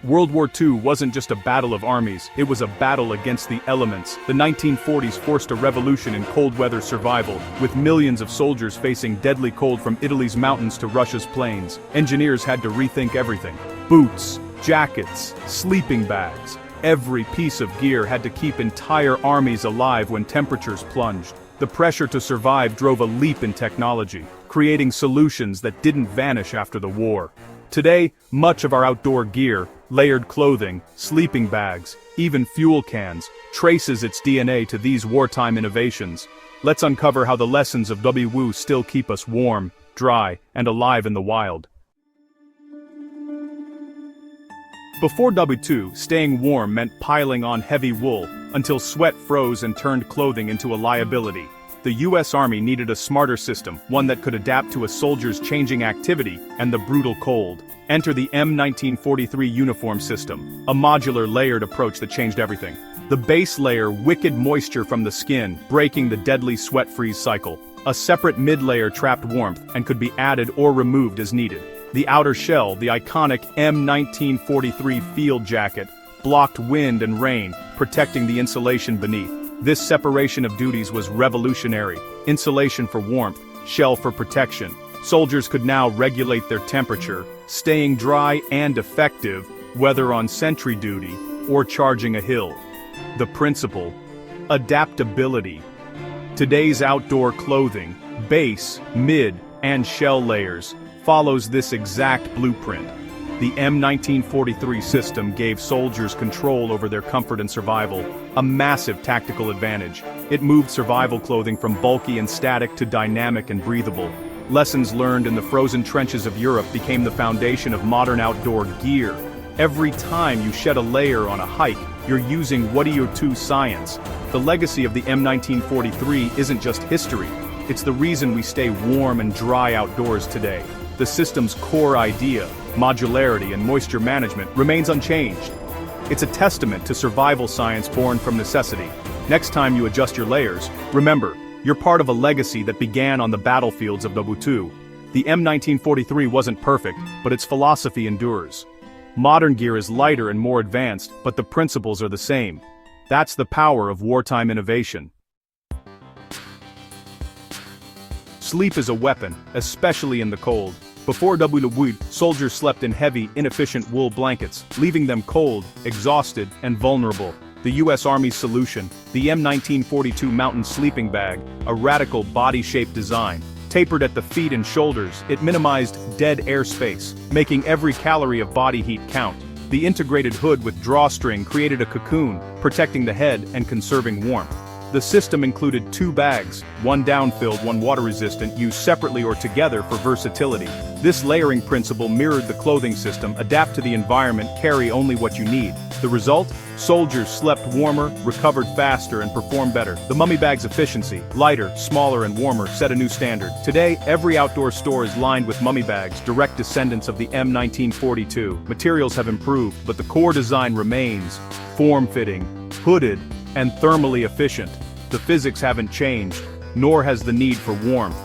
World War II wasn't just a battle of armies, it was a battle against the elements. The 1940s forced a revolution in cold weather survival, with millions of soldiers facing deadly cold from Italy's mountains to Russia's plains. Engineers had to rethink everything. Boots, jackets, sleeping bags. Every piece of gear had to keep entire armies alive when temperatures plunged. The pressure to survive drove a leap in technology, creating solutions that didn't vanish after the war. Today, much of our outdoor gear, layered clothing, sleeping bags, even fuel cans, traces its DNA to these wartime innovations. Let's uncover how the lessons of WWII still keep us warm, dry, and alive in the wild. Before WWII, staying warm meant piling on heavy wool, until sweat froze and turned clothing into a liability. The US Army needed a smarter system, one that could adapt to a soldier's changing activity and the brutal cold. Enter the M1943 uniform system, a modular layered approach that changed everything. The base layer wicks moisture from the skin, breaking the deadly sweat freeze cycle. A separate mid-layer trapped warmth and could be added or removed as needed. The outer shell, the iconic M1943 field jacket, blocked wind and rain, protecting the insulation beneath. This separation of duties was revolutionary. Insulation for warmth, shell for protection. Soldiers could now regulate their temperature, staying dry and effective, whether on sentry duty or charging a hill. The principle: adaptability. Today's outdoor clothing, base, mid, and shell layers, follows this exact blueprint. The M1943 system gave soldiers control over their comfort and survival, a massive tactical advantage. It moved survival clothing from bulky and static to dynamic and breathable. Lessons learned in the frozen trenches of Europe became the foundation of modern outdoor gear. Every time you shed a layer on a hike, you're using WWII science. The legacy of the M1943 isn't just history, it's the reason we stay warm and dry outdoors today. The system's core idea, modularity and moisture management, remains unchanged. It's a testament to survival science born from necessity. Next time you adjust your layers, remember, you're part of a legacy that began on the battlefields of WWII. The M1943 wasn't perfect, but its philosophy endures. Modern gear is lighter and more advanced, but the principles are the same. That's the power of wartime innovation. Sleep is a weapon, especially in the cold. Before WWII, soldiers slept in heavy, inefficient wool blankets, leaving them cold, exhausted, and vulnerable. The US Army's solution, the M1942 Mountain Sleeping Bag, a radical body-shaped design. Tapered at the feet and shoulders, it minimized dead air space, making every calorie of body heat count. The integrated hood with drawstring created a cocoon, protecting the head and conserving warmth. The system included 2 bags, one down-filled, one water-resistant, used separately or together for versatility. This layering principle mirrored the clothing system: adapt to the environment, carry only what you need. The result? Soldiers slept warmer, recovered faster, and performed better. The mummy bag's efficiency, lighter, smaller, and warmer, set a new standard. Today, every outdoor store is lined with mummy bags, direct descendants of the M1942. Materials have improved, but the core design remains: form-fitting, hooded, and thermally efficient. The physics haven't changed, nor has the need for warmth.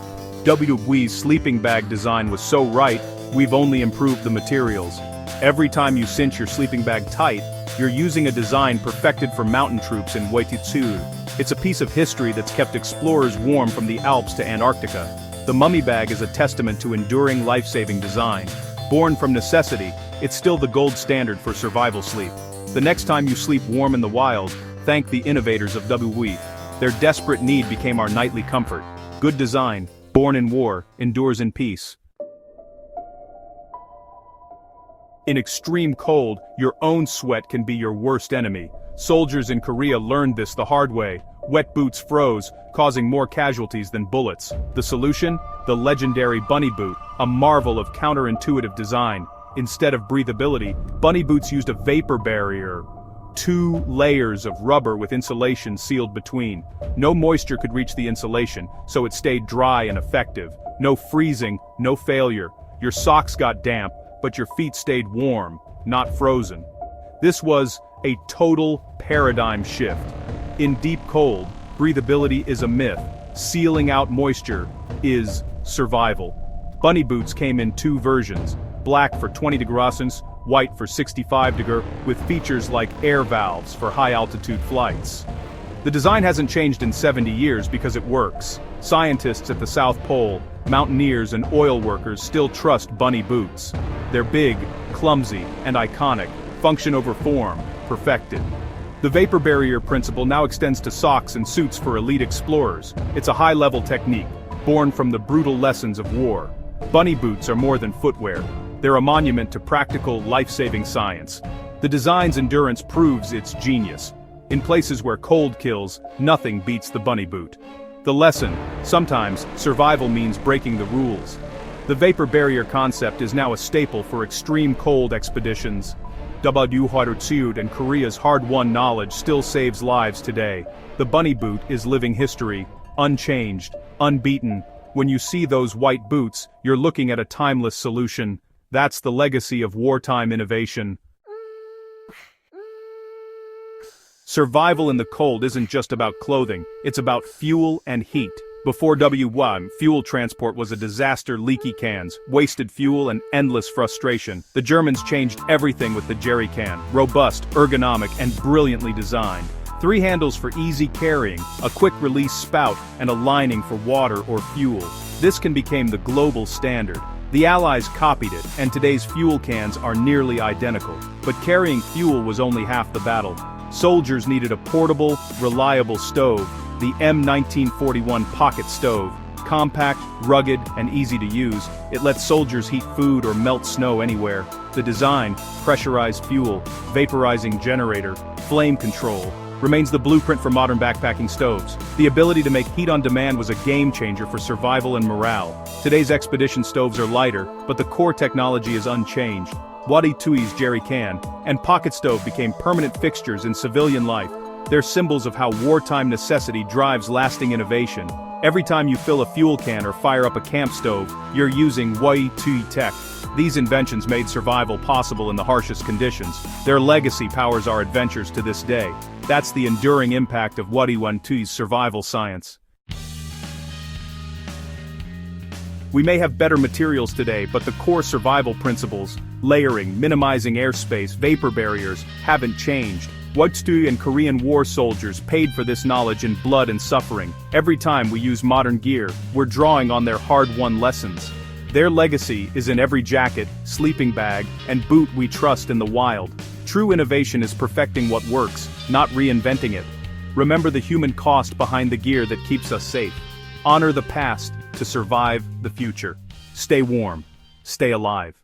WWII's sleeping bag design was so right, we've only improved the materials. Every time you cinch your sleeping bag tight, you're using a design perfected for mountain troops in WWII. It's a piece of history that's kept explorers warm from the Alps to Antarctica. The mummy bag is a testament to enduring life-saving design. Born from necessity, it's still the gold standard for survival sleep. The next time you sleep warm in the wild, thank the innovators of WWII. Their desperate need became our nightly comfort. Good design, born in war, endures in peace. In extreme cold, your own sweat can be your worst enemy. Soldiers in Korea learned this the hard way. Wet boots froze, causing more casualties than bullets. The solution? The legendary bunny boot, a marvel of counterintuitive design. Instead of breathability, bunny boots used a vapor barrier. 2 layers of rubber with insulation sealed between. No moisture could reach the insulation, so it stayed dry and effective. No freezing, no failure. Your socks got damp, but your feet stayed warm, not frozen. This was a total paradigm shift. In deep cold, breathability is a myth. Sealing out moisture is survival. Bunny boots came in 2 versions: black for 20 degrees, white for 65°, with features like air valves for high-altitude flights. The design hasn't changed in 70 years because it works. Scientists at the South Pole, mountaineers and oil workers still trust bunny boots. They're big, clumsy, and iconic, function over form, perfected. The vapor barrier principle now extends to socks and suits for elite explorers. It's a high-level technique, born from the brutal lessons of war. Bunny boots are more than footwear. They're a monument to practical, life-saving science. The design's endurance proves its genius. In places where cold kills, nothing beats the bunny boot. The lesson: sometimes, survival means breaking the rules. The vapor barrier concept is now a staple for extreme cold expeditions. WWII and Korea's hard-won knowledge still saves lives today. The bunny boot is living history, unchanged, unbeaten. When you see those white boots, you're looking at a timeless solution. That's the legacy of wartime innovation. Survival in the cold isn't just about clothing, it's about fuel and heat. Before WWII, fuel transport was a disaster: leaky cans, wasted fuel, and endless frustration. The Germans changed everything with the jerry can, robust, ergonomic, and brilliantly designed. 3 handles for easy carrying, a quick-release spout, and a lining for water or fuel. This became the global standard. The Allies copied it, and today's fuel cans are nearly identical. But carrying fuel was only half the battle. Soldiers needed a portable, reliable stove, the M1941 pocket stove. Compact, rugged, and easy to use, it lets soldiers heat food or melt snow anywhere. The design, pressurized fuel, vaporizing generator, flame control, remains the blueprint for modern backpacking stoves. The ability to make heat on demand was a game-changer for survival and morale. Today's expedition stoves are lighter, but the core technology is unchanged. WWII's jerry can and pocket stove became permanent fixtures in civilian life. They're symbols of how wartime necessity drives lasting innovation. Every time you fill a fuel can or fire up a camp stove, you're using WWII tech. These inventions made survival possible in the harshest conditions. Their legacy powers our adventures to this day. That's the enduring impact of WWII's survival science. We may have better materials today, but the core survival principles, layering, minimizing airspace, vapor barriers, haven't changed. WWII and Korean War soldiers paid for this knowledge in blood and suffering. Every time we use modern gear, we're drawing on their hard-won lessons. Their legacy is in every jacket, sleeping bag, and boot we trust in the wild. True innovation is perfecting what works, not reinventing it. Remember the human cost behind the gear that keeps us safe. Honor the past to survive the future. Stay warm. Stay alive.